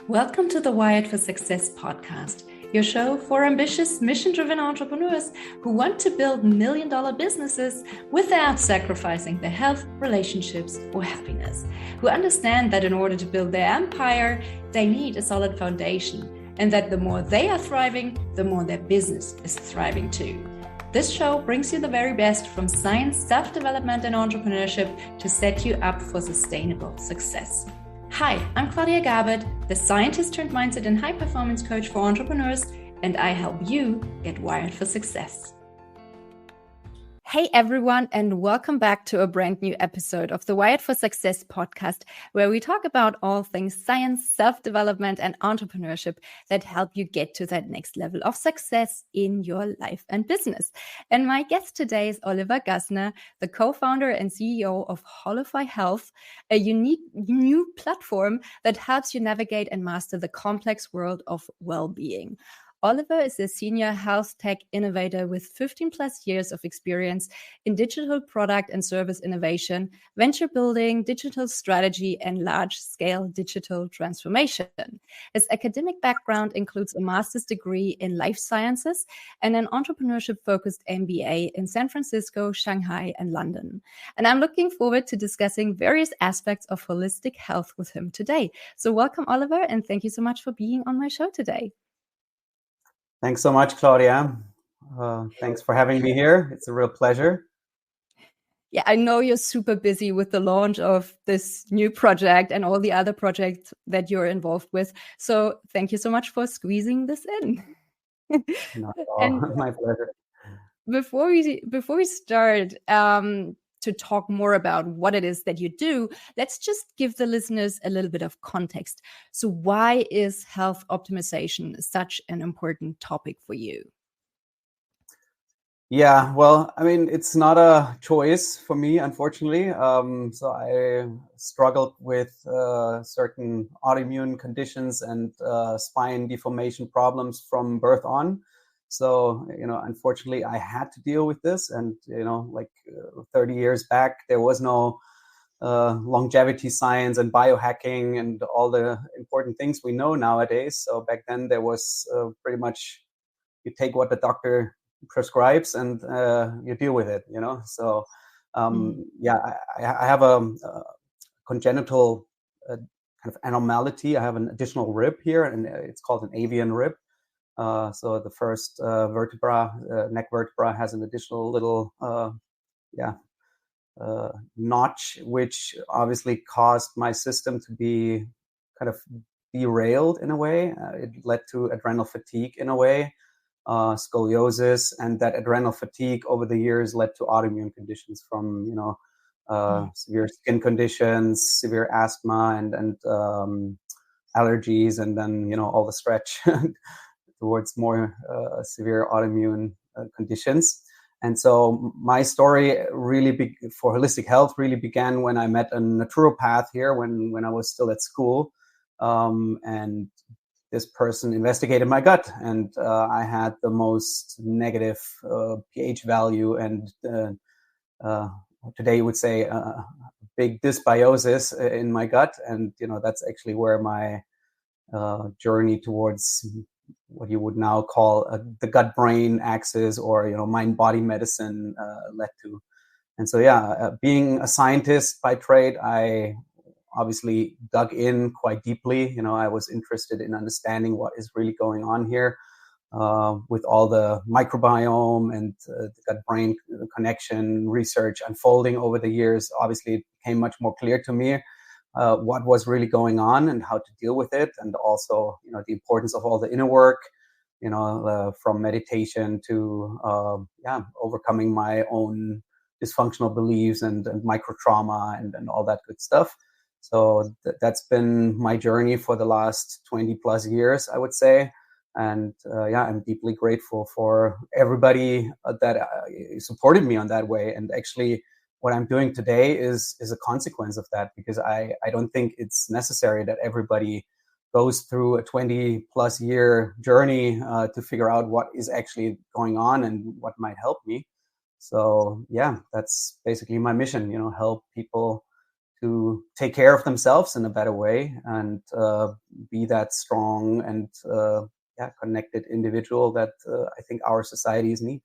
Welcome to the Wired for Success podcast, your show for ambitious, mission-driven entrepreneurs who want to build million-dollar businesses without sacrificing their health, relationships, or happiness, who understand that in order to build their empire, they need a solid foundation, and that the more they are thriving, the more their business is thriving too. This show brings you the very best from science, self-development, and entrepreneurship to set you up for sustainable success. Hi, I'm Claudia Garbutt, the scientist turned mindset and high-performance coach for entrepreneurs, and I help you get wired for success. Hey everyone, and welcome back to a brand new episode of the Wired for Success podcast, where we talk about all things science, self-development, and entrepreneurship that help you get to that next level of success in your life and business. And my guest today is Oliver Gassner, the co-founder and CEO of Holofy Health, a unique new platform that helps you navigate and master the complex world of well-being. Oliver is a senior health tech innovator with 15 plus years of experience in digital product and service innovation, venture building, digital strategy, and large-scale digital transformation. His academic background includes a master's degree in life sciences and an entrepreneurship-focused MBA in San Francisco, Shanghai, and London. And I'm looking forward to discussing various aspects of holistic health with him today. So welcome, Oliver, and thank you so much for being on my show today. Thanks so much, Claudia. Thanks for having me here. It's a real pleasure. Yeah, I know you're super busy with the launch of this new project and all the other projects that you're involved with. So thank you so much for squeezing this in. Not at all. My pleasure. Before we start to talk more about what it is that you do, let's just give the listeners a little bit of context. So why is health optimization such an important topic for you? Yeah, well, I mean, it's not a choice for me, unfortunately. So I struggled with certain autoimmune conditions and spine deformation problems from birth on. So, unfortunately, I had to deal with this. And, 30 years back, there was no longevity science and biohacking and all the important things we know nowadays. So back then, there was pretty much you take what the doctor prescribes and you deal with it, So, I have a congenital kind of anomaly. I have an additional rib here, and it's called an avian rib. So the first neck vertebra has an additional little, notch, which obviously caused my system to be kind of derailed in a way. It led to adrenal fatigue in a way, scoliosis, and that adrenal fatigue over the years led to autoimmune conditions from, severe skin conditions, severe asthma, and allergies, and then, all the stretch towards more severe autoimmune conditions. And so my story really for holistic health really began when I met a naturopath here when I was still at school. And this person investigated my gut, and I had the most negative pH value, and today you would say a big dysbiosis in my gut. And, that's actually where my journey towards what you would now call the gut-brain axis, or mind-body medicine led to. And so, being a scientist by trade, I obviously dug in quite deeply. I was interested in understanding what is really going on here with all the microbiome and the gut-brain connection research unfolding over the years. Obviously, it became much more clear to me what was really going on and how to deal with it, and also, the importance of all the inner work, from meditation to overcoming my own dysfunctional beliefs and micro trauma and all that good stuff. So that's been my journey for the last 20 plus years, I would say. And I'm deeply grateful for everybody that supported me on that way. And actually, what I'm doing today is a consequence of that, because I don't think it's necessary that everybody goes through a 20 plus year journey to figure out what is actually going on and what might help me. So that's basically my mission, help people to take care of themselves in a better way and be that strong and connected individual that I think our societies need.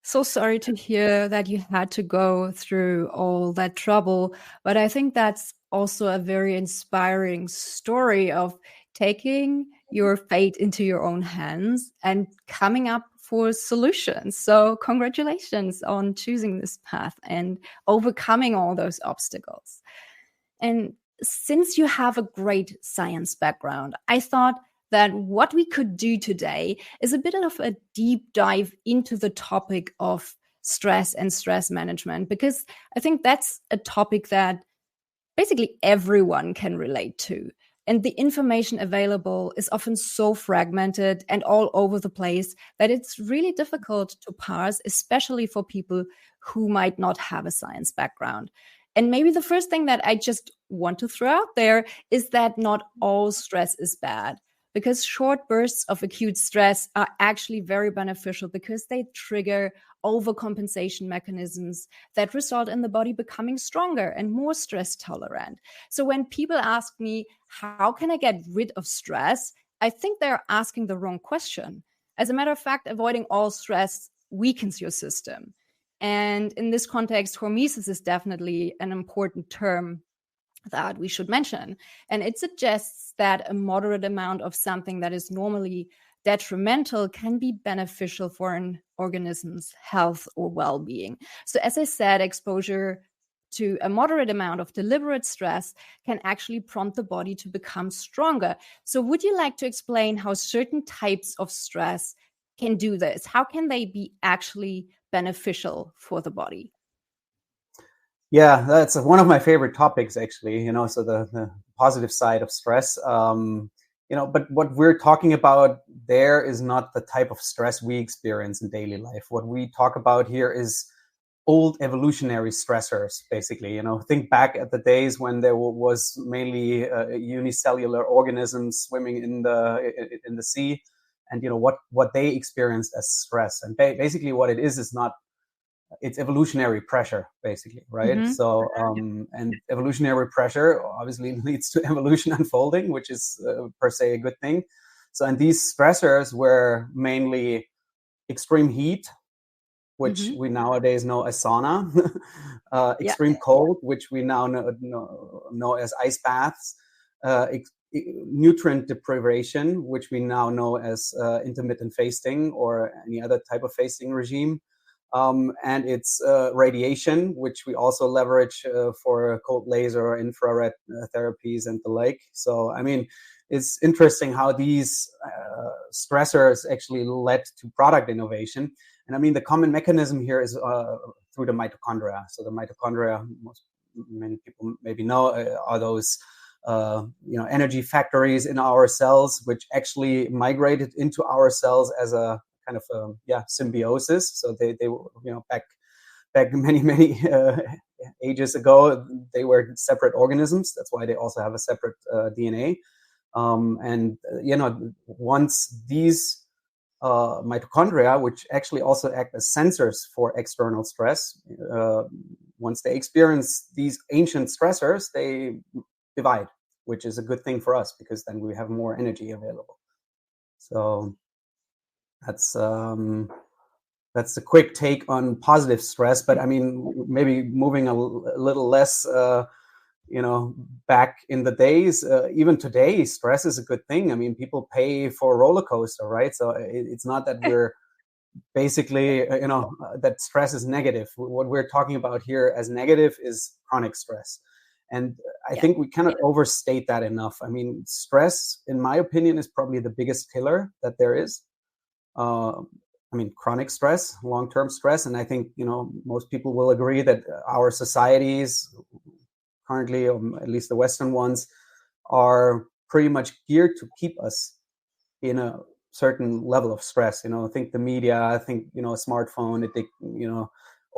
So sorry to hear that you had to go through all that trouble, but I think that's also a very inspiring story of taking your fate into your own hands and coming up for solutions. So congratulations on choosing this path and overcoming all those obstacles. And since you have a great science background, I thought that what we could do today is a bit of a deep dive into the topic of stress and stress management, because I think that's a topic that basically everyone can relate to. And the information available is often so fragmented and all over the place that it's really difficult to parse, especially for people who might not have a science background. And maybe the first thing that I just want to throw out there is that not all stress is bad, because short bursts of acute stress are actually very beneficial because they trigger overcompensation mechanisms that result in the body becoming stronger and more stress tolerant. So when people ask me, how can I get rid of stress? I think they're asking the wrong question. As a matter of fact, avoiding all stress weakens your system. And in this context, hormesis is definitely an important term that we should mention. And it suggests that a moderate amount of something that is normally detrimental can be beneficial for an organism's health or well-being. So as I said, exposure to a moderate amount of deliberate stress can actually prompt the body to become stronger. So would you like to explain how certain types of stress can do this? How can they be actually beneficial for the body? Yeah, that's one of my favorite topics, actually, so the positive side of stress. But what we're talking about there is not the type of stress we experience in daily life. What we talk about here is old evolutionary stressors, basically. Think back at the days when there was mainly unicellular organisms swimming in the sea, and what they experienced as stress. And basically what it is not, it's evolutionary pressure, basically, right? Mm-hmm. So and evolutionary pressure obviously leads to evolution unfolding, which is per se a good thing. So, and these stressors were mainly extreme heat, which we nowadays know as sauna, extreme cold, which we now know as ice baths, nutrient deprivation, which we now know as intermittent fasting or any other type of fasting regime. And it's radiation, which we also leverage for cold laser or infrared therapies and the like. So, I mean, it's interesting how these stressors actually led to product innovation. And I mean, the common mechanism here is through the mitochondria. So the mitochondria, many people maybe know, are those energy factories in our cells, which actually migrated into our cells as a kind of symbiosis. So they back many ages ago, they were separate organisms. That's why they also have a separate DNA. And once these mitochondria, which actually also act as sensors for external stress, once they experience these ancient stressors, they divide, which is a good thing for us because then we have more energy available. So that's a quick take on positive stress, but I mean, maybe moving a little less, back in the days, even today, stress is a good thing. I mean, people pay for a roller coaster, right? So it's not that we're basically, that stress is negative. What we're talking about here as negative is chronic stress. And I think we cannot overstate that enough. I mean, stress, in my opinion, is probably the biggest killer that there is. Chronic stress, long-term stress. And I think, most people will agree that our societies currently, or at least the Western ones, are pretty much geared to keep us in a certain level of stress. Think the media, think, smartphone,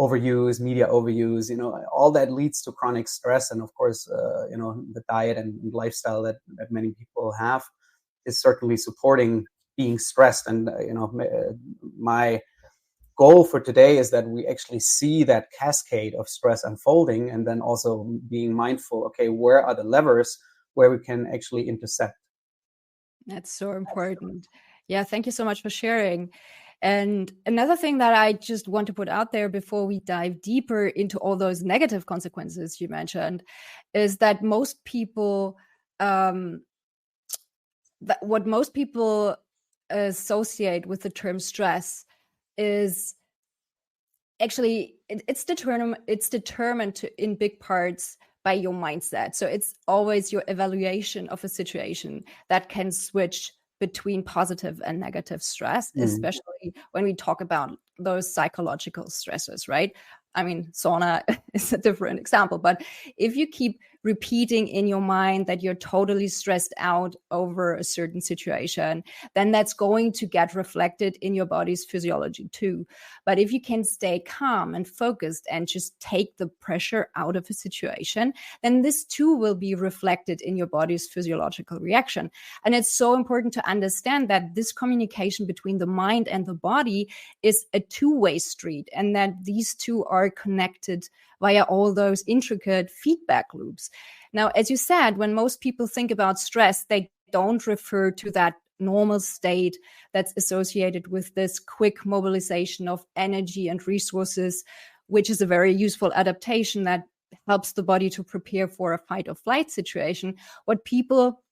overuse, media overuse, all that leads to chronic stress. And of course, the diet and lifestyle that many people have is certainly supporting being stressed. And my goal for today is that we actually see that cascade of stress unfolding, and then also being mindful, okay, where are the levers where we can actually intersect. That's so important. Yeah, thank you so much for sharing. And another thing that I just want to put out there before we dive deeper into all those negative consequences you mentioned is that most people, what most people associate with the term stress is actually it's determined in big parts by your mindset. So it's always your evaluation of a situation that can switch between positive and negative stress, especially when we talk about those psychological stressors, right? I mean, sauna is a different example, but if you keep repeating in your mind that you're totally stressed out over a certain situation, then that's going to get reflected in your body's physiology too. But if you can stay calm and focused and just take the pressure out of a situation, then this too will be reflected in your body's physiological reaction. And it's so important to understand that this communication between the mind and the body is a two-way street, and that these two are connected via all those intricate feedback loops. Now, as you said, when most people think about stress, they don't refer to that normal state that's associated with this quick mobilization of energy and resources, which is a very useful adaptation that helps the body to prepare for a fight or flight situation. What people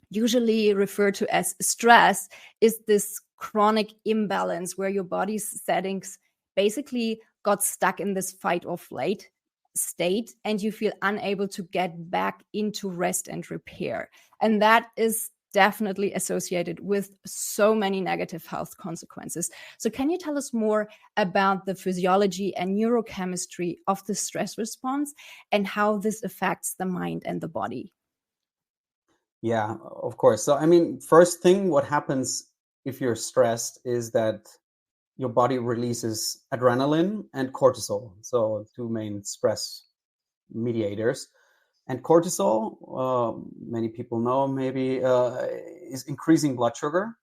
usually refer to as stress is this chronic imbalance where your body's settings basically got stuck in this fight or flight state and you feel unable to get back into rest and repair. And that is definitely associated with so many negative health consequences. So can you tell us more about the physiology and neurochemistry of the stress response and how this affects the mind and the body? Yeah, of course. So, I mean, first thing, what happens if you're stressed is that your body releases adrenaline and cortisol. So, two main stress mediators. And cortisol, many people know maybe, is increasing blood sugar.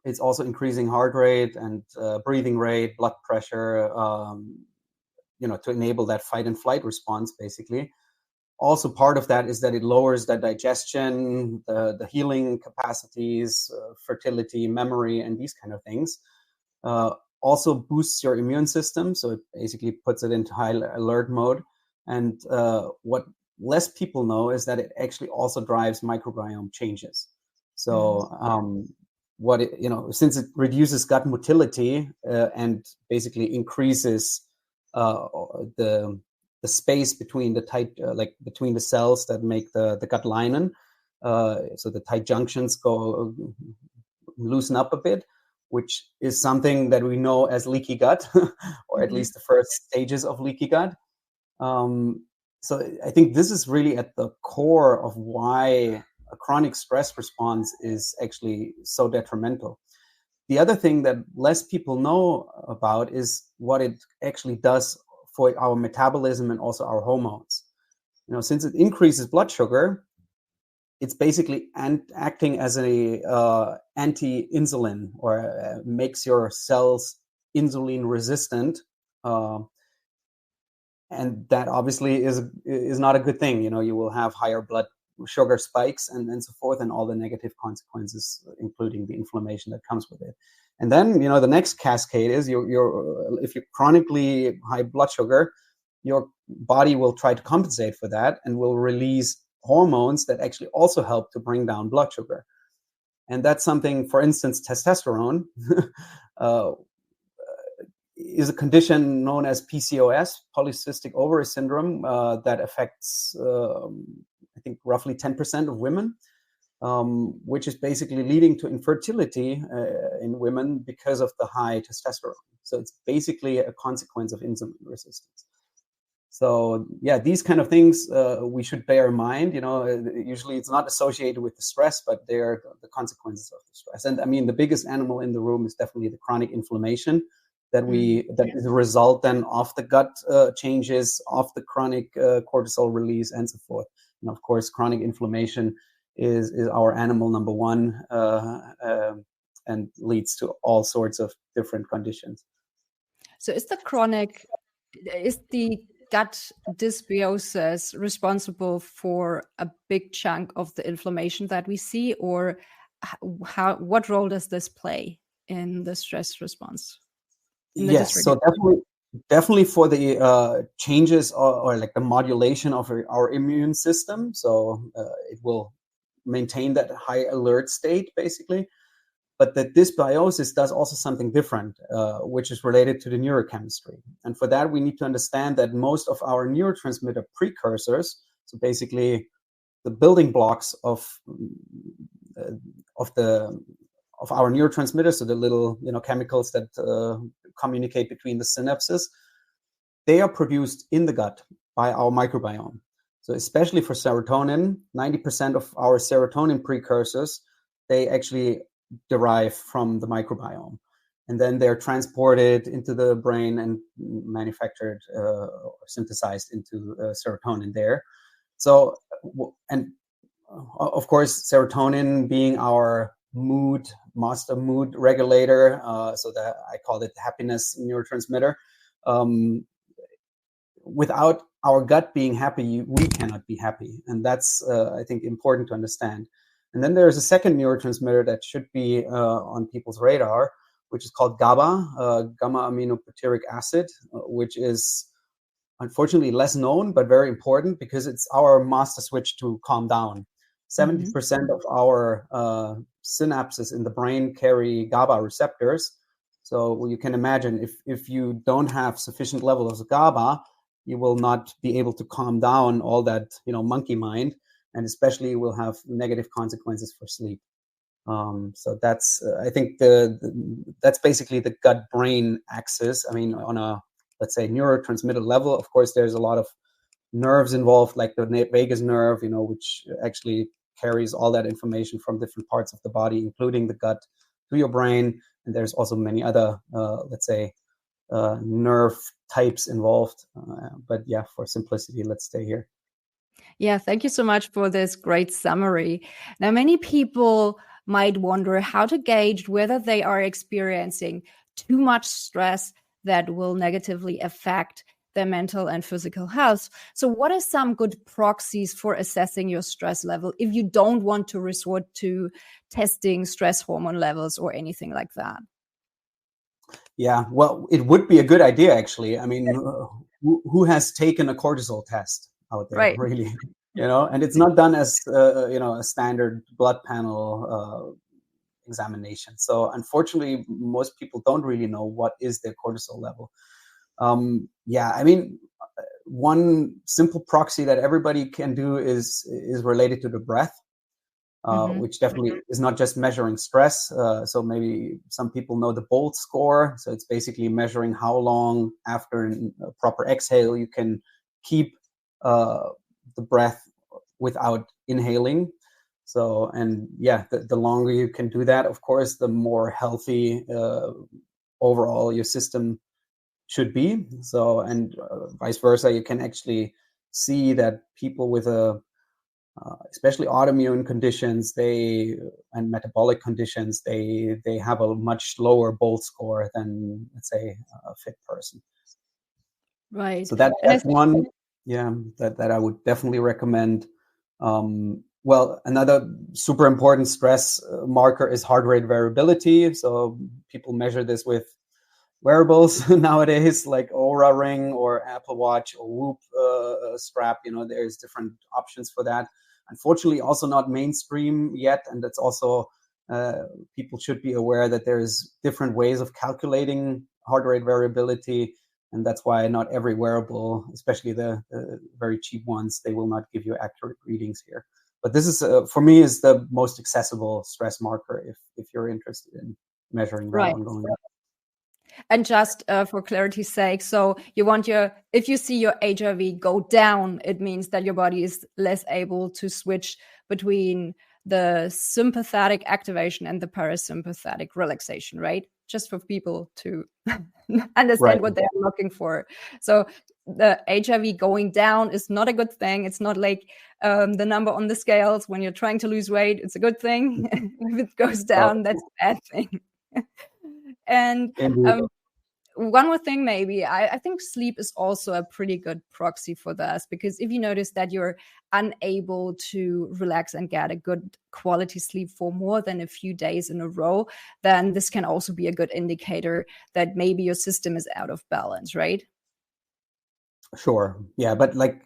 It's also increasing heart rate and breathing rate, blood pressure, to enable that fight and flight response, basically. Also, part of that is that it lowers the digestion, the healing capacities, fertility, memory, and these kind of things. Also boosts your immune system, so it basically puts it into high alert mode. And what less people know is that it actually also drives microbiome changes. So since it reduces gut motility and basically increases the space between the tight, between the cells that make the gut lining, so the tight junctions loosen up a bit, which is something that we know as leaky gut, or at least the first stages of leaky gut. So I think this is really at the core of why a chronic stress response is actually so detrimental. The other thing that less people know about is what it actually does for our metabolism and also our hormones. Since it increases blood sugar, it's basically acting as a anti-insulin, or makes your cells insulin resistant. And that obviously is not a good thing. You will have higher blood sugar spikes and so forth, and all the negative consequences, including the inflammation that comes with it. And then, the next cascade is if you're chronically high blood sugar, your body will try to compensate for that and will release hormones that actually also help to bring down blood sugar. And that's something, for instance, testosterone is a condition known as PCOS, polycystic ovary syndrome, that affects, I think, roughly 10% of women, which is basically leading to infertility in women because of the high testosterone. So it's basically a consequence of insulin resistance. So yeah, these kind of things we should bear in mind. Usually it's not associated with the stress, but they're the consequences of the stress. And I mean, the biggest animal in the room is definitely the chronic inflammation that is a result then of the gut changes, of the chronic cortisol release, and so forth. And of course, chronic inflammation is our animal number one, and leads to all sorts of different conditions. So is the gut dysbiosis responsible for a big chunk of the inflammation that we see, or what role does this play in the stress response? Yes, so definitely for the changes or like the modulation of our immune system. So it will maintain that high alert state, basically. But the dysbiosis does also something different, which is related to the neurochemistry. And for that, we need to understand that most of our neurotransmitter precursors, so basically the building blocks of our neurotransmitters, so the little chemicals that communicate between the synapses, they are produced in the gut by our microbiome. So especially for serotonin, 90% of our serotonin precursors, they actually derive from the microbiome. And then they're transported into the brain and manufactured or synthesized into serotonin there. So, and of course, serotonin being our master mood regulator, so that I call it happiness neurotransmitter. Without our gut being happy, we cannot be happy. And that's, I think, important to understand. And then there's a second neurotransmitter that should be on people's radar, which is called GABA, gamma aminobutyric acid, which is unfortunately less known, but very important because it's our master switch to calm down. 70% of our synapses in the brain carry GABA receptors. So you can imagine if you don't have sufficient levels of GABA, you will not be able to calm down all that, monkey mind, and especially will have negative consequences for sleep. So that's, I think, that's basically the gut-brain axis. I mean, on a, let's say, neurotransmitter level, of course, there's a lot of nerves involved, like the vagus nerve, which actually carries all that information from different parts of the body, including the gut, to your brain. And there's also many other, let's say, nerve types involved. But yeah, for simplicity, let's stay here. Yeah, thank you so much for this great summary. Now, many people might wonder how to gauge whether they are experiencing too much stress that will negatively affect their mental and physical health. So what are some good proxies for assessing your stress level if you don't want to resort to testing stress hormone levels or anything like that? Yeah, well, it would be a good idea, actually. I mean, who has taken a cortisol test out there, right? Really? And it's not done as, a standard blood panel examination. So unfortunately, most people don't really know what is their cortisol level. Yeah, I mean, one simple proxy that everybody can do is related to the breath. Which definitely is not just measuring stress. So maybe some people know the BOLT score. So it's basically measuring how long after a proper exhale you can keep the breath without inhaling. So, and yeah, the longer you can do that, of course, the more healthy overall your system should be. So, and vice versa, you can actually see that people with especially autoimmune conditions, and metabolic conditions, they have a much lower BOLT score than, let's say, a fit person. Right. So that's one, that I would definitely recommend. Well, another super important stress marker is heart rate variability. So people measure this with wearables nowadays, like Oura Ring or Apple Watch or Whoop strap. There's different options for that. Unfortunately, also not mainstream yet, and that's also people should be aware that there's different ways of calculating heart rate variability, and that's why not every wearable, especially the very cheap ones, they will not give you accurate readings here. But this is, for me, is the most accessible stress marker if you're interested in measuring that ongoing. And just for clarity's sake, so you want if you see your HRV go down, it means that your body is less able to switch between the sympathetic activation and the parasympathetic relaxation, right? Just for people to understand what they're looking for. So the HRV going down is not a good thing. It's not like the number on the scales when you're trying to lose weight. It's a good thing. If it goes down, that's a bad thing. And one more thing, maybe I think sleep is also a pretty good proxy for this, because if you notice that you're unable to relax and get a good quality sleep for more than a few days in a row, then this can also be a good indicator that maybe your system is out of balance, right? Sure. Yeah, but like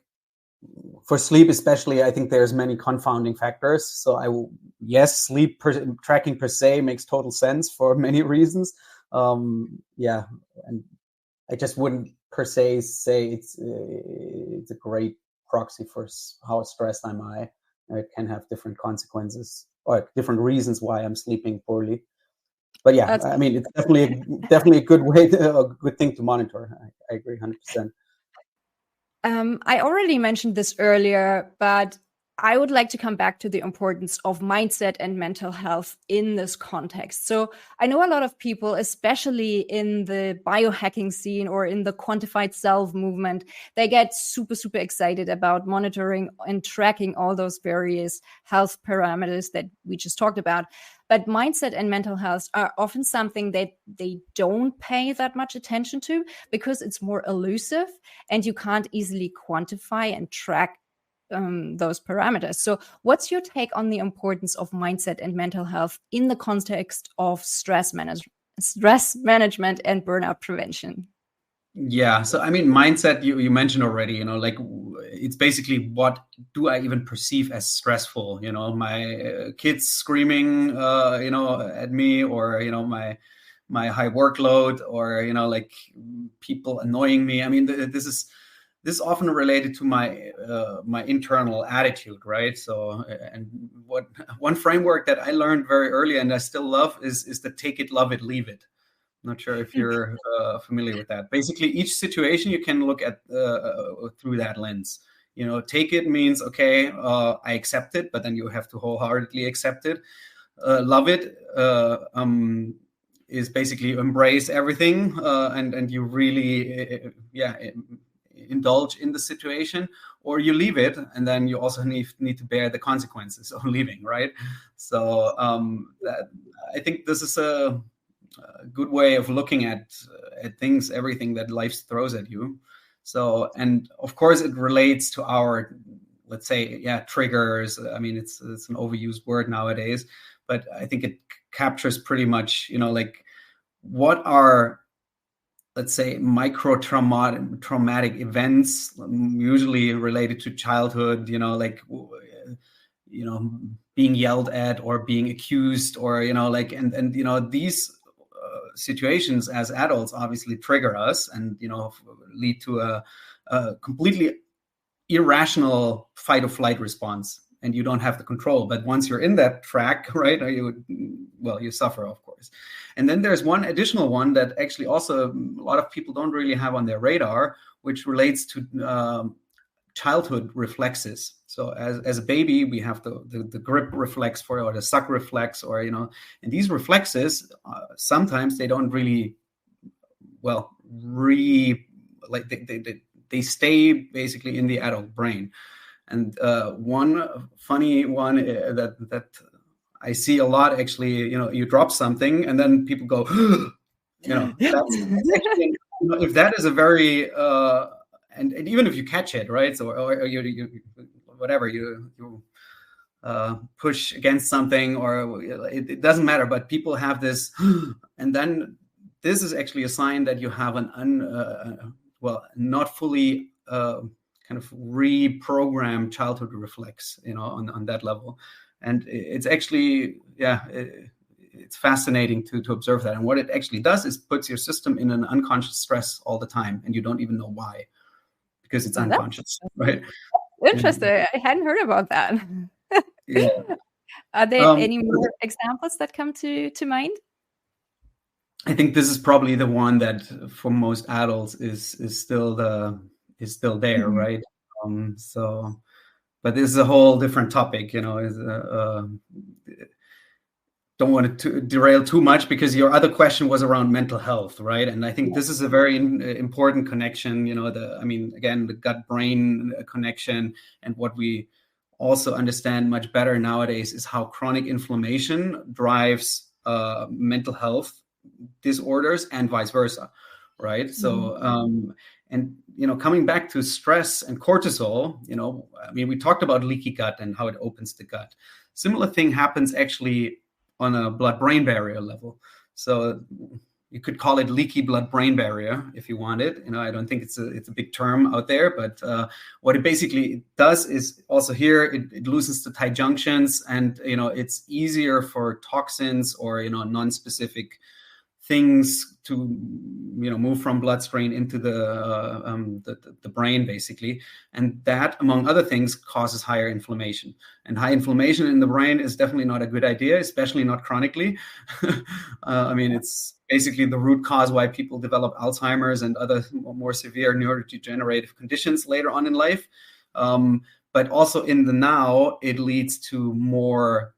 for sleep especially, I think there's many confounding factors. So yes, sleep tracking per se makes total sense for many reasons. Yeah, and I just wouldn't per se say it's a great proxy for how stressed am I. It can have different consequences or different reasons why I'm sleeping poorly. But yeah, I mean, it's definitely a good way, a good thing to monitor. I agree 100%. I already mentioned this earlier, but I would like to come back to the importance of mindset and mental health in this context. So I know a lot of people, especially in the biohacking scene or in the quantified self movement, they get super, super excited about monitoring and tracking all those various health parameters that we just talked about. But mindset and mental health are often something that they don't pay that much attention to because it's more elusive and you can't easily quantify and track those parameters. So what's your take on the importance of mindset and mental health in the context of stress management and burnout prevention? Yeah. So, I mean, mindset, you mentioned already, like it's basically what do I even perceive as stressful? My kids screaming, at me, or, my high workload, or, like people annoying me. I mean, this is often related to my internal attitude, right? So, and one framework that I learned very early and I still love is the take it, love it, leave it. Not sure if you're familiar with that. Basically, each situation you can look at through that lens. Take it means, okay, I accept it, but then you have to wholeheartedly accept it. Love it is basically embrace everything, and you really, indulge in the situation, or you leave it, and then you also need to bear the consequences of leaving, right? So I think this is a good way of looking at things, everything that life throws at you. So, and of course it relates to our, let's say, triggers. I mean, it's an overused word nowadays, but I think it captures pretty much, like what are, let's say, micro traumatic events, usually related to childhood, like, being yelled at or being accused, or, and these situations as adults obviously trigger us and, lead to a completely irrational fight or flight response, and you don't have the control. But once you're in that track, right, you suffer, of course. And then there's one additional one that actually also a lot of people don't really have on their radar, which relates to childhood reflexes. So as a baby, we have the grip reflex or the suck reflex, or, and these reflexes, sometimes they don't really, they stay basically in the adult brain. And one funny one that I see a lot, actually, you drop something and then people go, that's actually, if that is a very, and even if you catch it, right? So, or you whatever, you push against something, or it doesn't matter, but people have this, and then this is actually a sign that you have an not fully kind of reprogrammed childhood reflex, on that level. And it's actually, it's fascinating to observe that. And what it actually does is puts your system in an unconscious stress all the time, and you don't even know why, because it's unconscious, right? Interesting. I hadn't heard about that. Yeah. Are there any more examples that come to mind? I think this is probably the one that for most adults is still there, mm-hmm. Right? So, but this is a whole different topic, don't want to derail too much, because your other question was around mental health, right? And I think this is a very important connection, again, the gut-brain connection. And what we also understand much better nowadays is how chronic inflammation drives mental health disorders and vice versa, right? So, and, coming back to stress and cortisol, we talked about leaky gut and how it opens the gut. Similar thing happens actually on a blood-brain barrier level. So you could call it leaky blood-brain barrier if you want it. I don't think it's a big term out there, but what it basically does is also here, it loosens the tight junctions, and, it's easier for toxins or, non-specific things to move from bloodstream into the brain, basically, and that, among other things, causes higher inflammation. And high inflammation in the brain is definitely not a good idea, especially not chronically. It's basically the root cause why people develop Alzheimer's and other more severe neurodegenerative conditions later on in life. But also in the now, it leads to more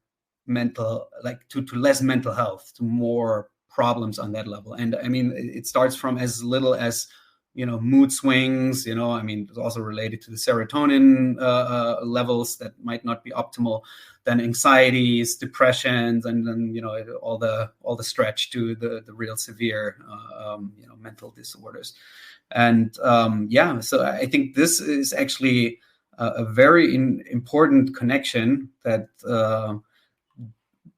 mental, to less mental health, to more problems on that level. And it starts from as little as mood swings, it's also related to the serotonin levels that might not be optimal, then anxieties, depressions, and then all the stretch to the real severe mental disorders. And so I think this is actually a very important connection that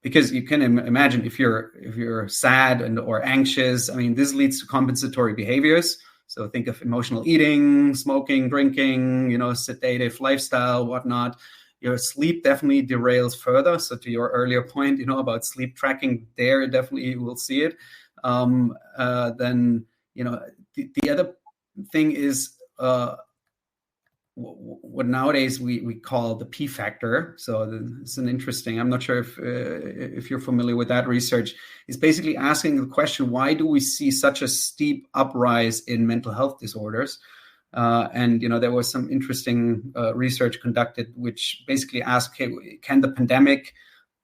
because you can imagine if you're sad or anxious, this leads to compensatory behaviors. So think of emotional eating, smoking, drinking, sedative lifestyle, whatnot. Your sleep definitely derails further. So to your earlier point, about sleep tracking, there definitely you will see it. Then the other thing is what nowadays we call the P factor. So it's an interesting, I'm not sure if you're familiar with that research. It's basically asking the question, why do we see such a steep uprise in mental health disorders? And there was some interesting research conducted, which basically asked, okay, can the pandemic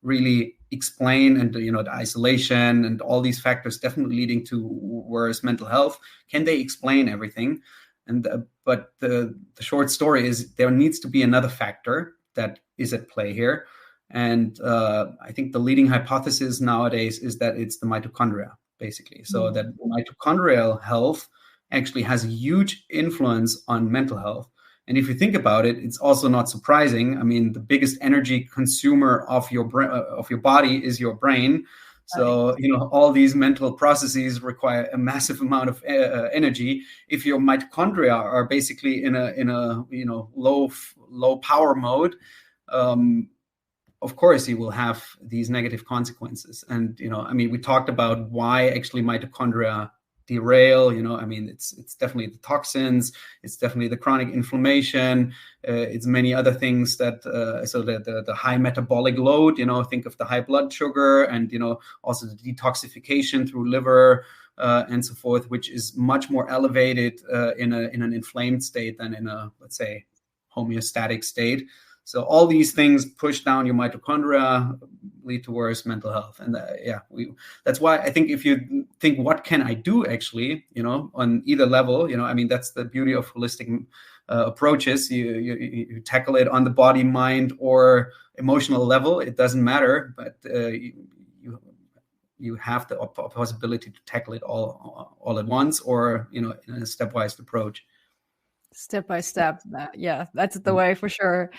really explain, and the isolation and all these factors definitely leading to worse mental health, can they explain everything? And but the short story is there needs to be another factor that is at play here. And I think the leading hypothesis nowadays is that it's the mitochondria, basically. So that mitochondrial health actually has a huge influence on mental health. And if you think about it, it's also not surprising. The biggest energy consumer of your body is your brain. So, all these mental processes require a massive amount of energy. If your mitochondria are basically in a low power mode, of course you will have these negative consequences. And, we talked about why actually mitochondria derail. It's definitely the toxins, it's definitely the chronic inflammation, it's many other things that so the high metabolic load, think of the high blood sugar, and also the detoxification through liver and so forth, which is much more elevated in an inflamed state than in a, let's say, homeostatic state. So all these things push down your mitochondria, lead to worse mental health. And that's why I think if you think, what can I do actually, on either level, that's the beauty of holistic approaches. You tackle it on the body, mind, or emotional level. It doesn't matter, but you have the possibility to tackle it all at once, or, in a stepwise approach. Step by step. That's the way for sure.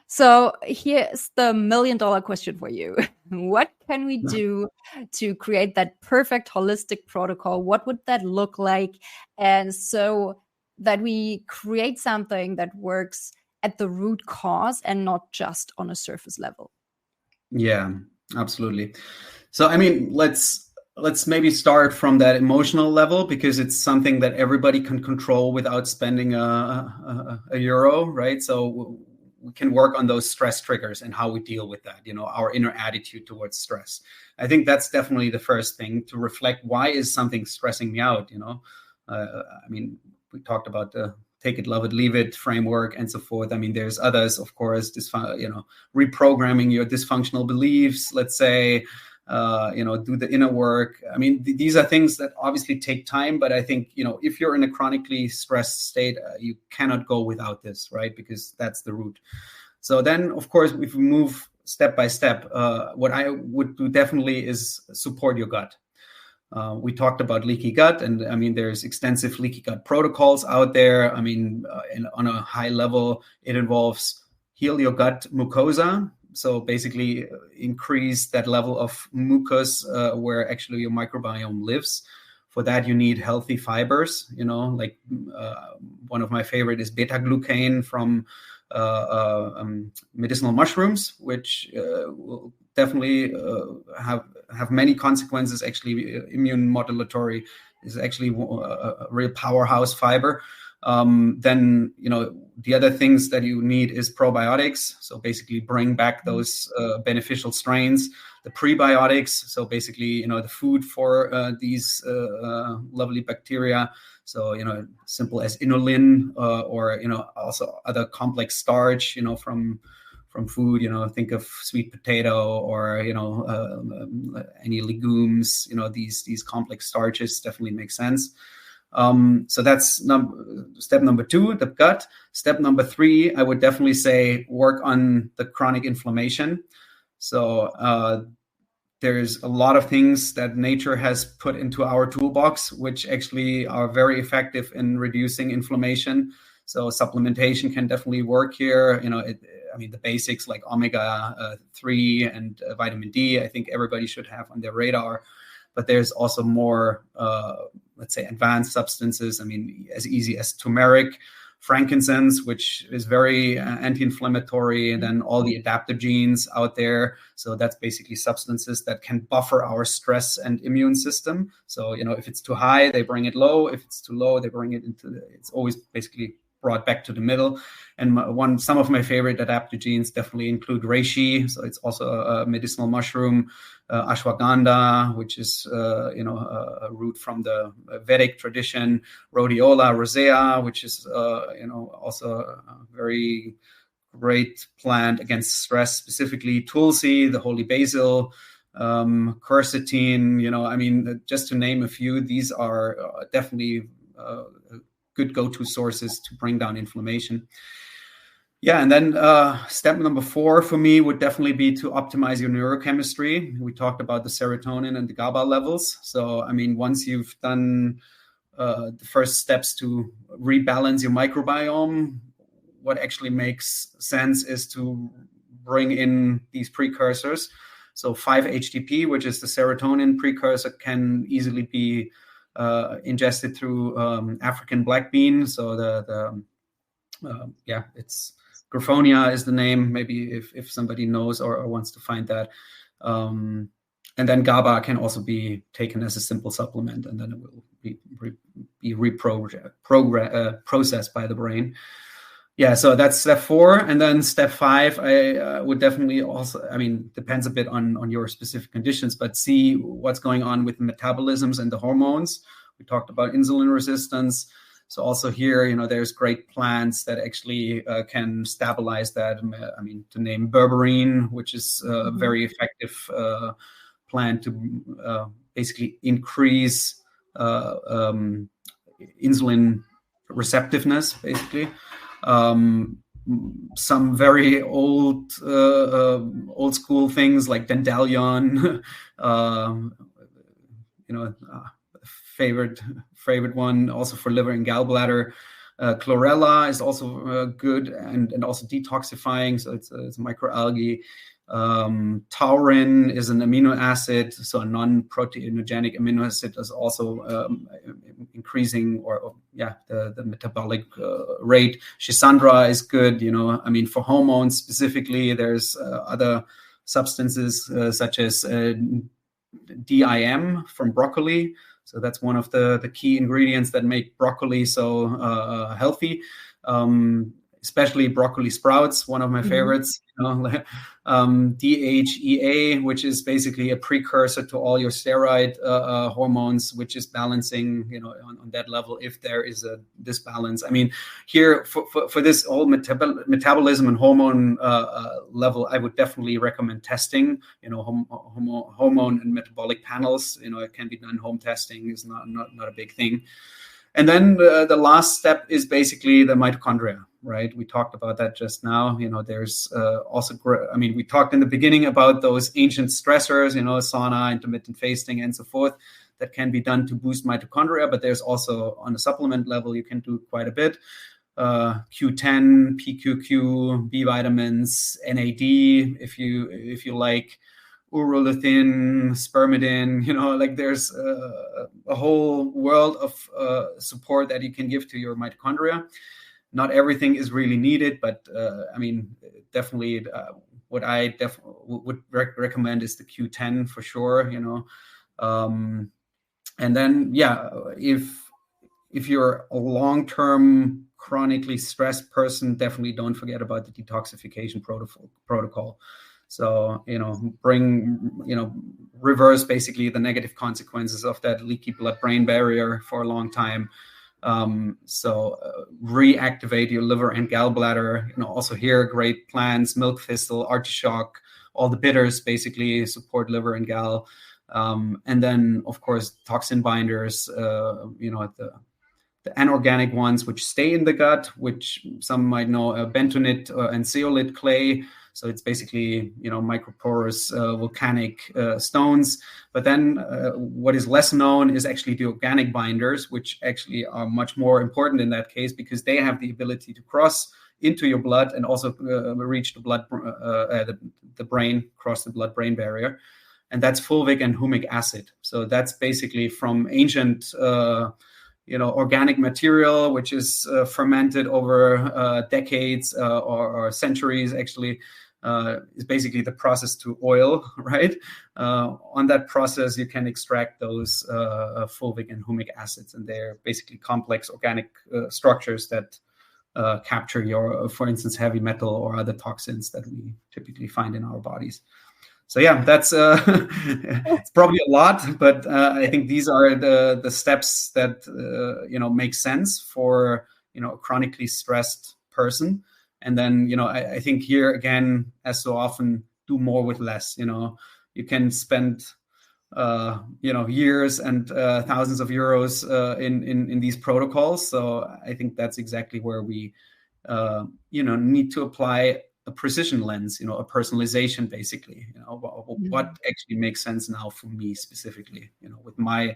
So here's the $1 million question for you. What can we do to create that perfect holistic protocol? What would that look like? And so that we create something that works at the root cause and not just on a surface level. Yeah, absolutely. So, let's maybe start from that emotional level, because it's something that everybody can control without spending a euro, right? So we can work on those stress triggers and how we deal with that, our inner attitude towards stress. I think that's definitely the first thing, to reflect, why is something stressing me out? We talked about the take it, love it, leave it framework and so forth. There's others, of course, reprogramming your dysfunctional beliefs, let's say, do the inner work. These are things that obviously take time, but I think, if you're in a chronically stressed state, you cannot go without this, right? Because that's the root. So then, of course, if we move step by step, what I would do definitely is support your gut. We talked about leaky gut, and I mean, there's extensive leaky gut protocols out there. I mean, on a high level, it involves heal your gut mucosa. So basically increase that level of mucus where actually your microbiome lives. For that, you need healthy fibers, like one of my favorite is beta-glucan from medicinal mushrooms, which will definitely have many consequences. Actually, immune modulatory is actually a real powerhouse fiber. Then, the other things that you need is probiotics. So basically bring back those beneficial strains, the prebiotics. So basically, the food for these lovely bacteria. So, simple as inulin or, also other complex starch, from food, think of sweet potato or, any legumes, these complex starches definitely make sense. So that's step number 2, the gut. Step number 3, I would definitely say work on the chronic inflammation. So there's a lot of things that nature has put into our toolbox, which actually are very effective in reducing inflammation. So supplementation can definitely work here. The basics like omega-3 and vitamin D, I think everybody should have on their radar. But there's also more, let's say, advanced substances. I mean, as easy as turmeric, frankincense, which is very anti-inflammatory, and then all the adaptogens out there. So that's basically substances that can buffer our stress and immune system. So, if it's too high, they bring it low. If it's too low, they bring it it's always basically brought back to the middle. And some of my favorite adaptogens definitely include reishi. So it's also a medicinal mushroom, ashwagandha, which is a root from the Vedic tradition, rhodiola rosea, which is also a very great plant against stress, specifically tulsi, the holy basil, quercetin. Just to name a few, these are definitely good go-to sources to bring down inflammation. Yeah, and then step number 4 for me would definitely be to optimize your neurochemistry. We talked about the serotonin and the GABA levels. So, once you've done the first steps to rebalance your microbiome, what actually makes sense is to bring in these precursors. So 5-HTP, which is the serotonin precursor, can easily be ingested through African black bean. So it's Graphonia is the name, maybe if somebody knows or wants to find that. And then GABA can also be taken as a simple supplement, and then it will be processed by the brain. Yeah, so that's step 4. And then step 5, I would definitely also, depends a bit on your specific conditions, but see what's going on with metabolisms and the hormones. We talked about insulin resistance. So also here, there's great plants that actually can stabilize that. To name berberine, which is a very effective plant to basically increase insulin receptiveness, basically. Some very old school things like dandelion, favorite one also for liver and gallbladder. Chlorella is also good and also detoxifying. So it's a microalgae. Taurin is an amino acid, so a non-proteinogenic amino acid is also increasing the metabolic rate. Schisandra is good, for hormones specifically. There's other substances such as DIM from broccoli. So that's one of the key ingredients that make broccoli so healthy. Especially broccoli sprouts, one of my favorites. DHEA, which is basically a precursor to all your steroid hormones, which is balancing, on that level if there is a disbalance. Here for this whole metabolism and hormone level, I would definitely recommend testing. Hormone and metabolic panels. It can be done. Home testing is not a big thing. And then the last step is basically the mitochondria, right? We talked about that just now. There's also, we talked in the beginning about those ancient stressors, sauna, intermittent fasting, and so forth. that can be done to boost mitochondria, but there's also on a supplement level, you can do quite a bit. Q10, PQQ, B vitamins, NAD, if you like, urolithin, spermidin, like there's a whole world of support that you can give to your mitochondria. Not everything is really needed, but definitely what I would recommend is the Q10 for sure, and then if you're a long-term chronically stressed person, definitely don't forget about the detoxification protocol. So, reverse basically the negative consequences of that leaky blood-brain barrier for a long time. Reactivate your liver and gallbladder. Also here, great plants, milk thistle, artichoke, all the bitters basically support liver and gall. And then, of course, toxin binders, the anorganic ones which stay in the gut, which some might know, bentonite and zeolite clay. So it's basically, microporous volcanic stones. But then what is less known is actually the organic binders, which actually are much more important in that case because they have the ability to cross into your blood and also reach the blood, the brain, cross the blood-brain barrier. And that's fulvic and humic acid. So that's basically from ancient organic material, which is fermented over decades or centuries, actually, is basically the process to oil, right? On that process, you can extract those fulvic and humic acids, and they're basically complex organic structures that capture your, for instance, heavy metal or other toxins that we typically find in our bodies. So yeah, that's it's probably a lot, but I think these are the steps that make sense for a chronically stressed person. And then I think here again, as so often, do more with less. You can spend years and thousands of euros in these protocols. So I think that's exactly where we need to apply a precision lens, a personalization, basically, what actually makes sense now for me specifically, with my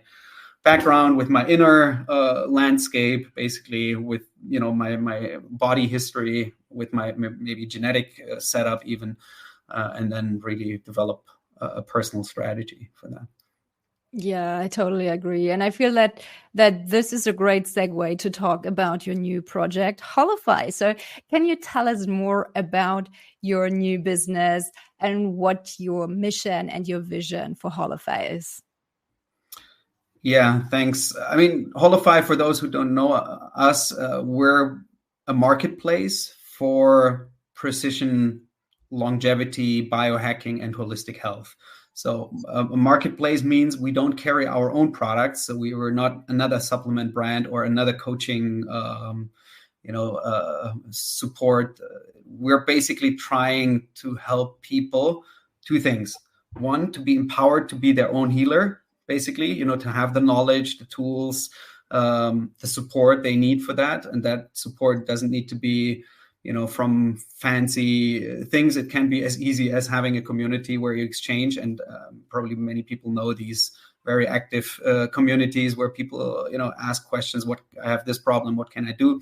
background, with my inner landscape, basically with, my body history, with my maybe genetic setup even, and then really develop a personal strategy for that. Yeah, I totally agree. And I feel that this is a great segue to talk about your new project, Holofy. So can you tell us more about your new business and what your mission and your vision for Holofy is? Yeah, thanks. Holofy, for those who don't know us, we're a marketplace for precision longevity, biohacking, and holistic health. So a marketplace means we don't carry our own products. So we were not another supplement brand or another coaching, support. We're basically trying to help people two things. One, to be empowered to be their own healer, basically, to have the knowledge, the tools, the support they need for that. And that support doesn't need to be from fancy things. It can be as easy as having a community where you exchange, and probably many people know these very active communities where people, ask questions. I have this problem, what can I do?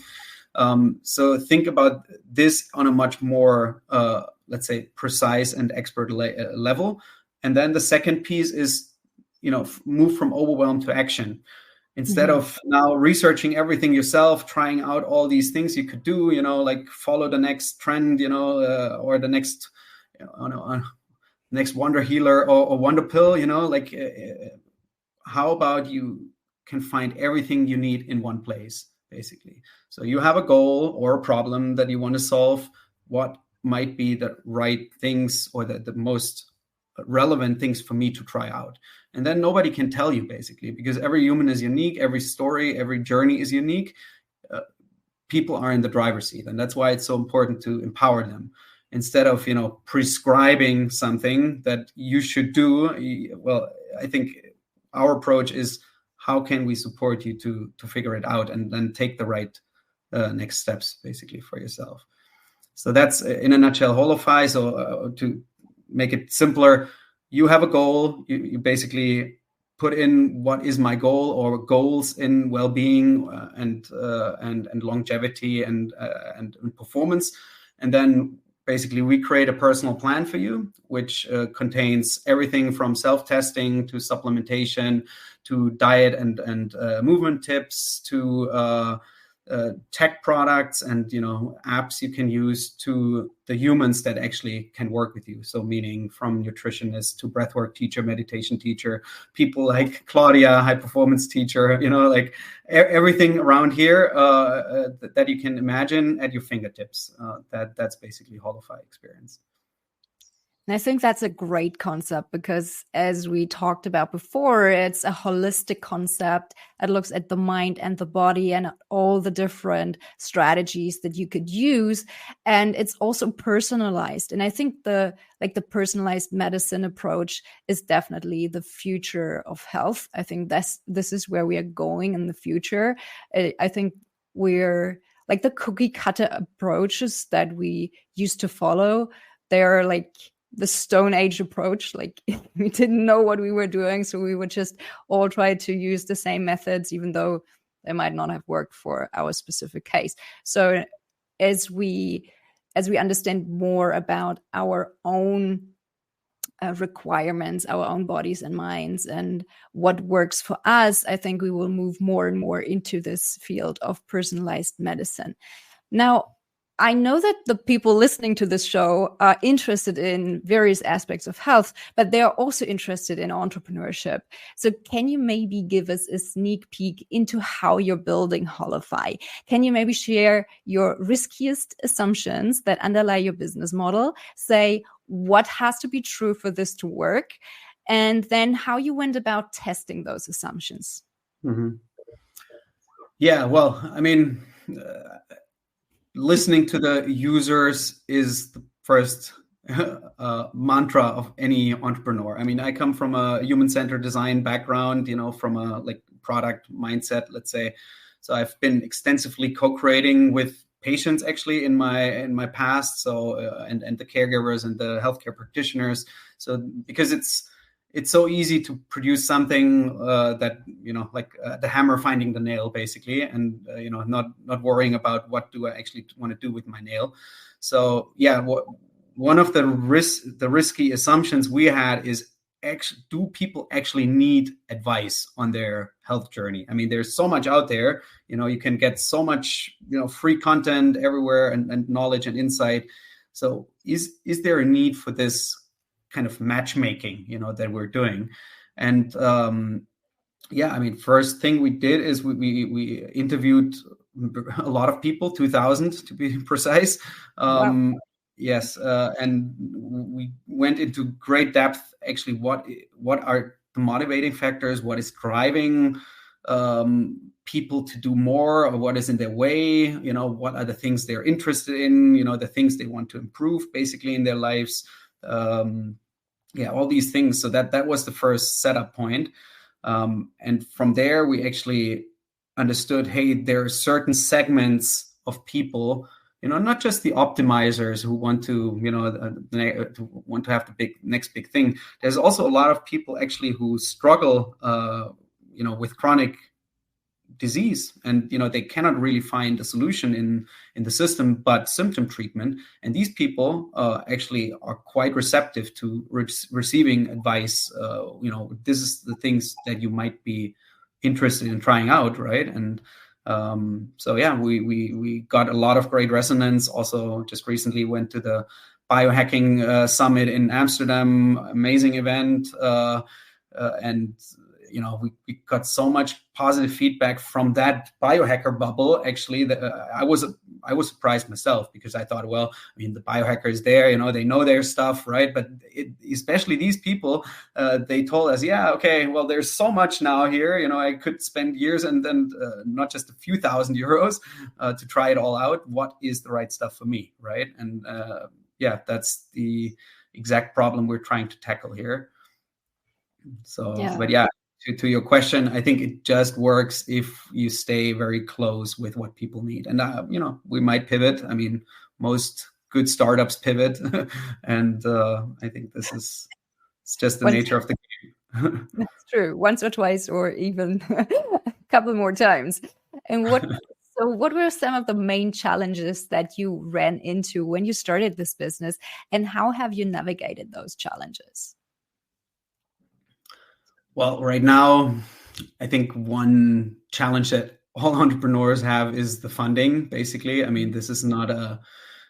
So think about this on a much more, let's say, precise and expert level. And then the second piece is, move from overwhelm to action. Instead of now researching everything yourself, trying out all these things you could do, like follow the next trend, or the next, next wonder healer or wonder pill, how about you can find everything you need in one place, basically. So you have a goal or a problem that you want to solve. What might be the right things or the most relevant things for me to try out? And then nobody can tell you, basically, because every human is unique, every story, every journey is unique. People are in the driver's seat, and that's why it's so important to empower them. Instead of prescribing something that you should do, well, I think our approach is, how can we support you to figure it out and then take the right next steps, basically, for yourself. So that's in a nutshell Holofy. So to make it simpler, you have a goal. You basically put in what is my goal or goals in well-being and longevity and performance, and then basically we create a personal plan for you, which contains everything from self-testing to supplementation to diet and movement tips to tech products and apps you can use, to the humans that actually can work with you. So meaning from nutritionist to breathwork teacher, meditation teacher, people like Claudia, high performance teacher, like everything around here that you can imagine at your fingertips. That's basically Holofy experience. And I think that's a great concept because, as we talked about before, it's a holistic concept. It looks at the mind and the body and all the different strategies that you could use. And it's also personalized. And I think the personalized medicine approach is definitely the future of health. I think this is where we are going in the future. I think we're like the cookie cutter approaches that we used to follow. They're like the Stone Age approach. Like we didn't know what we were doing, so we would just all try to use the same methods, even though they might not have worked for our specific case. So as we understand more about our own requirements, our own bodies and minds, and what works for us, I think we will move more and more into this field of personalized medicine. Now, I know that the people listening to this show are interested in various aspects of health, but they are also interested in entrepreneurship. So can you maybe give us a sneak peek into how you're building Holofy? Can you maybe share your riskiest assumptions that underlie your business model? Say what has to be true for this to work, and then how you went about testing those assumptions. Mm-hmm. Yeah, well, I mean, listening to the users is the first mantra of any entrepreneur. I mean, I come from a human-centered design background, from a product mindset, let's say. So I've been extensively co-creating with patients actually in my past. So and the caregivers and the healthcare practitioners. So because it's so easy to produce something that the hammer finding the nail basically, and not worrying about what do I actually want to do with my nail. So yeah, one of the risky assumptions we had is, do people actually need advice on their health journey? I mean, there's so much out there. You can get so much free content everywhere and knowledge and insight. So is there a need for this kind of matchmaking, that we're doing? And I mean, first thing we did is we interviewed a lot of people, 2,000 to be precise. Wow. Yes, and we went into great depth. Actually, what are the motivating factors? What is driving people to do more, or what is in their way? What are the things they're interested in? The things they want to improve, basically, in their lives. All these things. So that was the first setup point. And from there, we actually understood, hey, there are certain segments of people, not just the optimizers who want to, want to have the next big thing. There's also a lot of people actually who struggle, with chronic disease, and they cannot really find a solution in the system but symptom treatment. And these people actually are quite receptive to receiving advice. This is the things that you might be interested in trying out, right? And we got a lot of great resonance. Also, just recently went to the biohacking summit in Amsterdam. Amazing event, and we got so much positive feedback from that biohacker bubble, actually, that I was surprised myself, because I thought, well, I mean, the biohackers there, they know their stuff, right? But especially these people, they told us, yeah, okay, well, there's so much now here, I could spend years and then not just a few thousand euros to try it all out. What is the right stuff for me, right? And that's the exact problem we're trying to tackle here. So, yeah. But yeah, to your question, I think it just works if you stay very close with what people need. And, we might pivot. I mean, most good startups pivot. And I think it's just the nature of the game. true. Once or twice, or even a couple more times. And what were some of the main challenges that you ran into when you started this business, and how have you navigated those challenges? Well, right now, I think one challenge that all entrepreneurs have is the funding, basically. I mean, this is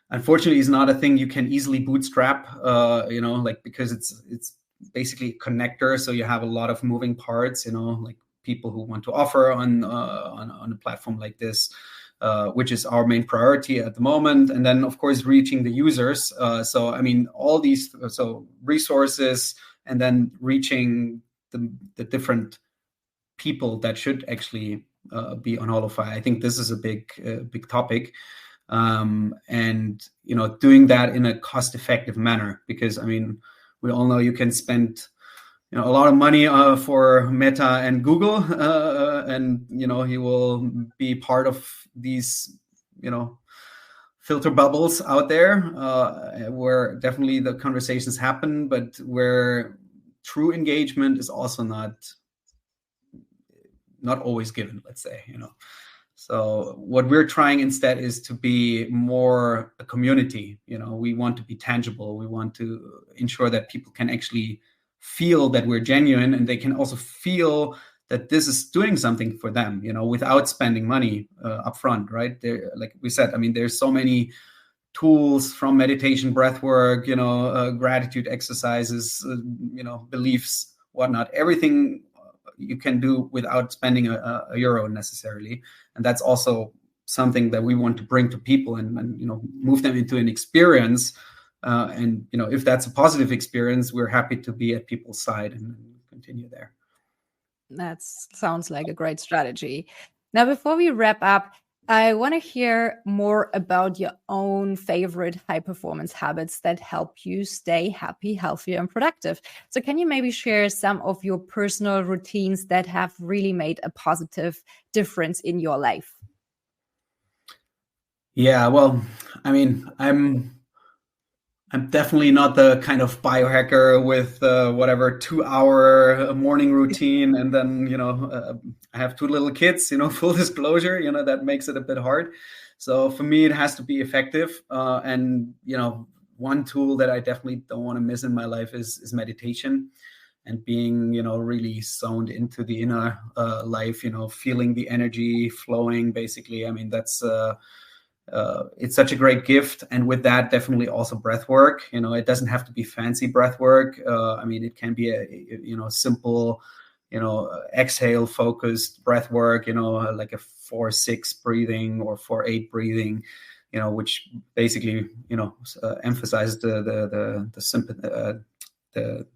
unfortunately, is not a thing you can easily bootstrap, because it's basically a connector. So you have a lot of moving parts, like people who want to offer on a platform like this, which is our main priority at the moment. And then, of course, reaching the users. So, I mean, all these resources, and then reaching the different people that should actually be on Holofy. I think this is a big topic. And doing that in a cost-effective manner, because I mean, we all know you can spend a lot of money for Meta and Google, and he will be part of these filter bubbles out there, where definitely the conversations happen, but where true engagement is also not always given, let's say. So what we're trying instead is to be more a community. We want to be tangible. We want to ensure that people can actually feel that we're genuine, and they can also feel that this is doing something for them, without spending money upfront, right? There, like we said, I mean, there's so many tools, from meditation, breath work, gratitude exercises, beliefs, whatnot, everything you can do without spending a euro necessarily. And that's also something that we want to bring to people and move them into an experience. And if that's a positive experience, we're happy to be at people's side and continue there. That sounds like a great strategy. Now, before we wrap up, I want to hear more about your own favorite high-performance habits that help you stay happy, healthy, and productive. So can you maybe share some of your personal routines that have really made a positive difference in your life? Yeah, well, I mean, I'm definitely not the kind of biohacker with whatever 2-hour morning routine, and then I have 2 little kids. Full disclosure, that makes it a bit hard. So for me, it has to be effective. And one tool that I definitely don't want to miss in my life is meditation, and being really zoned into the inner life. Feeling the energy flowing. Basically, I mean that's. It's such a great gift, and with that, definitely also breath work. It doesn't have to be fancy breath work. I mean, it can be a simple, exhale focused breath work. Like a 4-6 breathing or 4-8 breathing. Which basically emphasizes the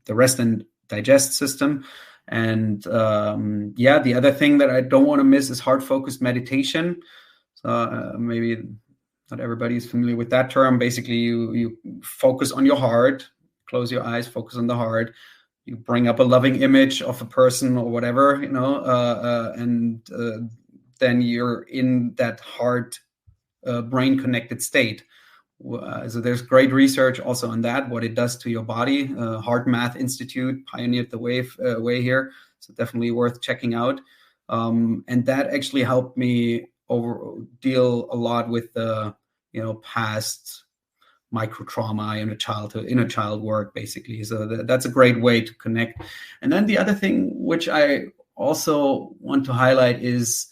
rest and digest system. And the other thing that I don't want to miss is heart focused meditation. So maybe not everybody is familiar with that term. Basically, you focus on your heart, close your eyes, focus on the heart. You bring up a loving image of a person or whatever, and then you're in that heart brain connected state. So there's great research also on that, what it does to your body. Heart Math Institute pioneered the way here, so definitely worth checking out. And that actually helped me deal a lot with the past micro trauma in childhood, inner child work, basically. So that's a great way to connect. And then the other thing which I also want to highlight is,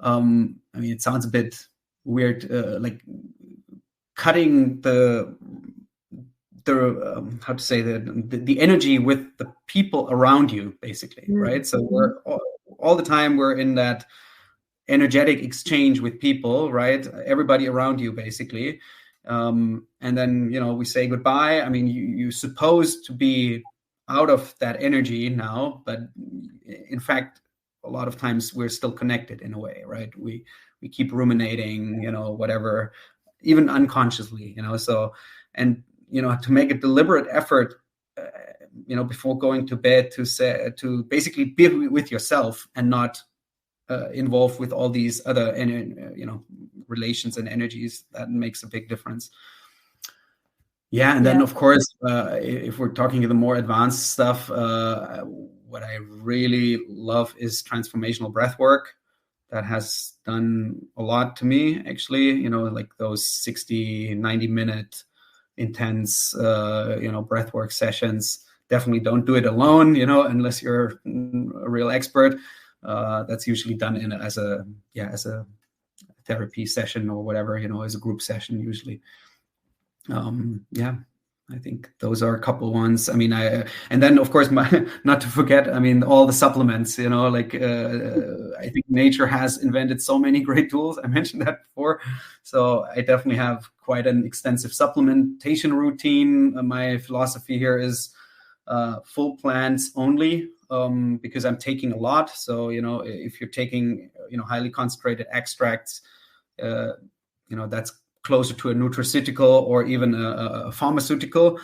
I mean, it sounds a bit weird, like cutting the how to say the energy with the people around you, basically, right? So we're all the time we're in that energetic exchange with people, right? Everybody around you, basically. And then, we say goodbye. I mean, you're supposed to be out of that energy now, but in fact, a lot of times we're still connected in a way, right? We keep ruminating, whatever, even unconsciously, so, and, to make a deliberate effort, before going to bed to basically be with yourself and not involved with all these other relations and energies, that makes a big difference. And then of course, if we're talking the more advanced stuff, what I I really love is transformational breath work. That has done a lot to me, actually, like those 60, 90-minute intense, breath work sessions. Definitely don't do it alone, unless you're a real expert. That's usually done as a therapy session or whatever, as a group session usually. I think those are a couple ones. I mean, and then of course, not to forget, I mean, all the supplements, I think nature has invented so many great tools. I mentioned that before. So I definitely have quite an extensive supplementation routine. My philosophy here is full plants only, because I'm taking a lot. So, if you're taking, highly concentrated extracts, that's closer to a nutraceutical or even a pharmaceutical.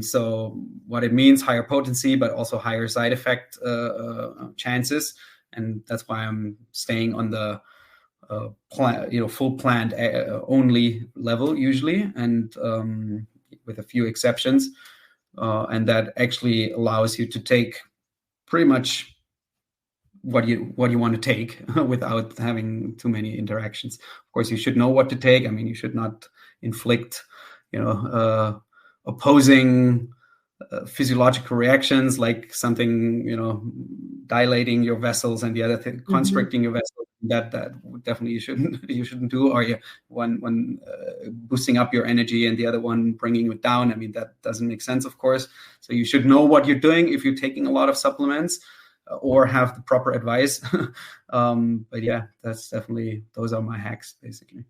So what it means, higher potency, but also higher side effect chances. And that's why I'm staying on the full plant only level usually, and with a few exceptions. And that actually allows you to take pretty much what you want to take without having too many interactions. Of course, you should know what to take. I mean, you should not inflict, opposing physiological reactions, like something, dilating your vessels and the other thing, constricting your vessels. That definitely you shouldn't do. Or one boosting up your energy and the other one bringing it down. I mean, that doesn't make sense, of course. So you should know what you're doing if you're taking a lot of supplements, or have the proper advice. But yeah, that's definitely, those are my hacks, basically.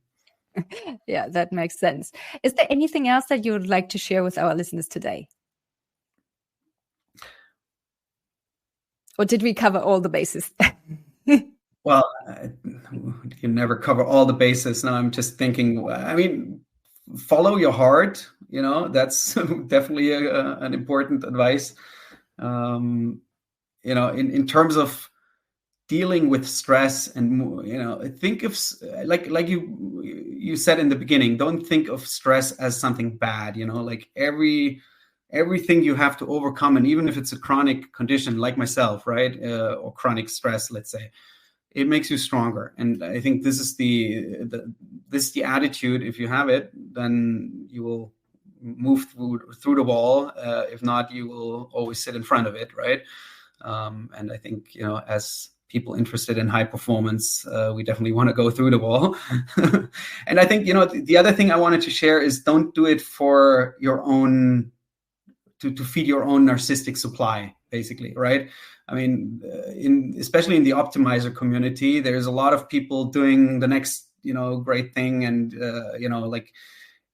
Yeah, that makes sense. Is there anything else that you would like to share with our listeners today? Or did we cover all the bases? Well, you never cover all the bases. Now I'm just thinking, I mean, follow your heart, that's definitely an important advice. In terms of dealing with stress, and think of, like you said in the beginning, don't think of stress as something bad. Like everything you have to overcome, and even if it's a chronic condition like myself, right, or chronic stress, let's say, it makes you stronger. And I think this is the attitude. If you have it, then you will move through the wall. If not, you will always sit in front of it, right? And I think, as people interested in high performance, we definitely want to go through the wall. And I think, the other thing I wanted to share is, don't do it for your own, to feed your own narcissistic supply, basically, right? I mean, especially in the optimizer community, there's a lot of people doing the next, great thing. And, like,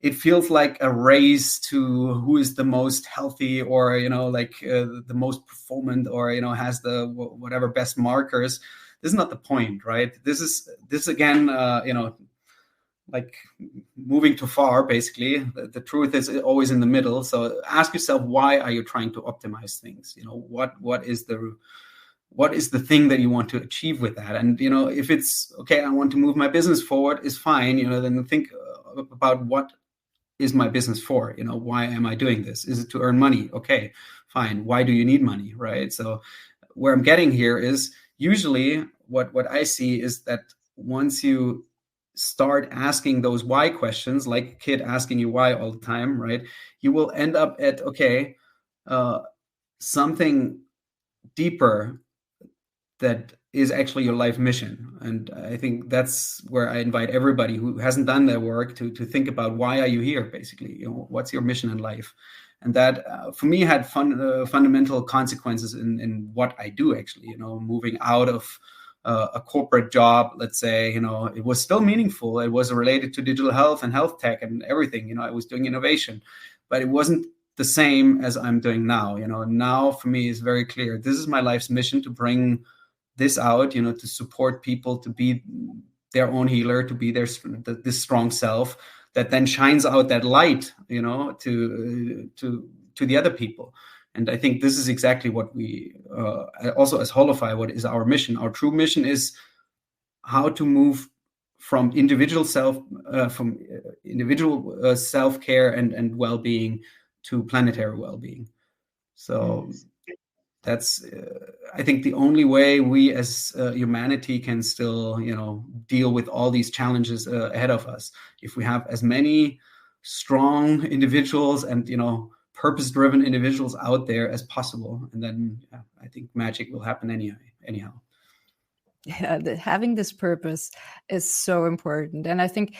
it feels like a race to who is the most healthy, or, the most performant, or, has the whatever best markers. This is not the point, right? This again, like moving too far, basically. The truth is always in the middle. So ask yourself, why are you trying to optimize things? What is the thing that you want to achieve with that? And, if it's okay, I want to move my business forward, is fine, then think about, what is my business for? Why am I doing this? Is it to earn money? Okay, fine. Why do you need money, right? So where I'm getting here is, usually what I see is that once you start asking those why questions, like a kid asking you why all the time, right, you will end up at, okay, something deeper that is actually your life mission. And I think that's where I invite everybody who hasn't done their work to think about, why are you here, basically? What's your mission in life? And that, for me, had fundamental consequences in what I do, actually. Moving out of a corporate job, let's say, it was still meaningful. It was related to digital health and health tech and everything. I was doing innovation, but it wasn't the same as I'm doing now. Now for me, it's very clear. This is my life's mission, to bring this out, to support people to be their own healer, to be this strong self that then shines out that light, to the other people. And I think this is exactly what we, also as Holofy, what is our mission? Our true mission is how to move from individual self-care and well-being to planetary well-being. So that's I think the only way we as humanity can still, deal with all these challenges ahead of us. If we have as many strong individuals and, purpose-driven individuals out there as possible, and then I think magic will happen anyhow. Yeah, having this purpose is so important. And I think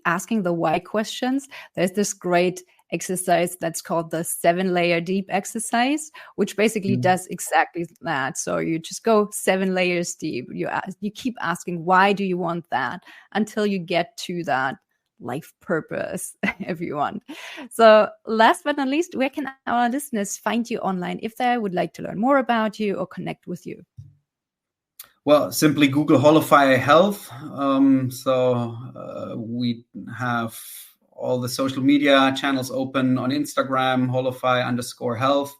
asking the why questions, there's this great exercise that's called the 7-layer deep exercise, which basically does exactly that. So you just go 7 layers deep. You keep asking, why do you want that, until you get to that life purpose, if you want. So last but not least, where can our listeners find you online if they would like to learn more about you or connect with you? Well, simply Google Holofy Health. We have all the social media channels open on Instagram, Holofy_health.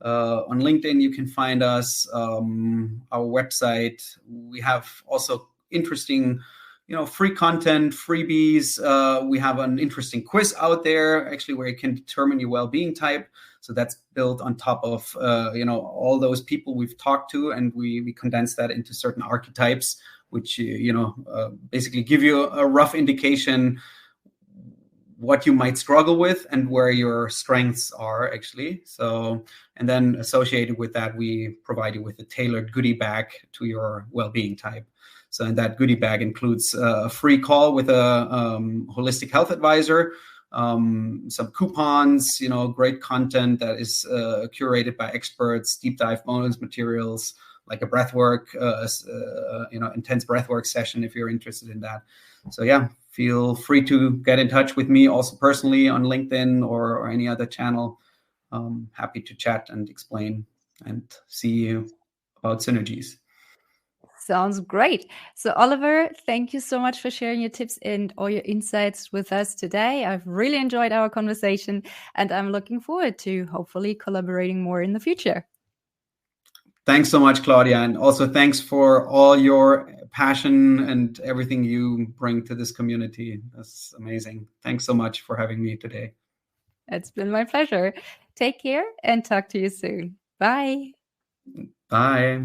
On LinkedIn, you can find us. Our website. We have also interesting, free content, freebies. We have an interesting quiz out there, actually, where you can determine your well-being type. So that's built on top of, all those people we've talked to, and we condense that into certain archetypes, which, basically give you a rough indication what you might struggle with and where your strengths are, actually. So, and then associated with that, we provide you with a tailored goodie bag to your well-being type. So, and that goodie bag includes a free call with a holistic health advisor, some coupons, great content that is curated by experts, deep dive bonus materials like a breathwork, intense breathwork session if you're interested in that. So feel free to get in touch with me also personally on LinkedIn or any other channel. Happy to chat and explain and see you about synergies. Sounds great. So Oliver, thank you so much for sharing your tips and all your insights with us today. I've really enjoyed our conversation, and I'm looking forward to hopefully collaborating more in the future. Thanks so much, Claudia. And also thanks for all your passion and everything you bring to this community. That's amazing. Thanks so much for having me today. It's been my pleasure. Take care and talk to you soon. Bye. Bye.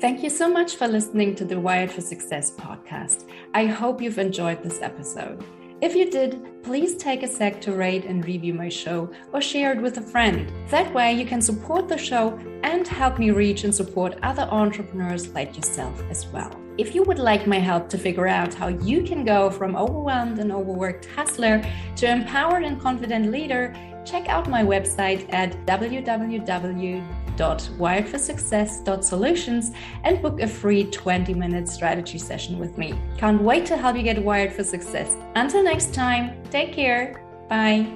Thank you so much for listening to the Wired for Success podcast. I hope you've enjoyed this episode. If you did, please take a sec to rate and review my show or share it with a friend. That way you can support the show and help me reach and support other entrepreneurs like yourself as well. If you would like my help to figure out how you can go from overwhelmed and overworked hustler to empowered and confident leader, check out my website at www.wiredforsuccess.solutions and book a free 20-minute strategy session with me. Can't wait to help you get wired for success. Until next time, take care. Bye.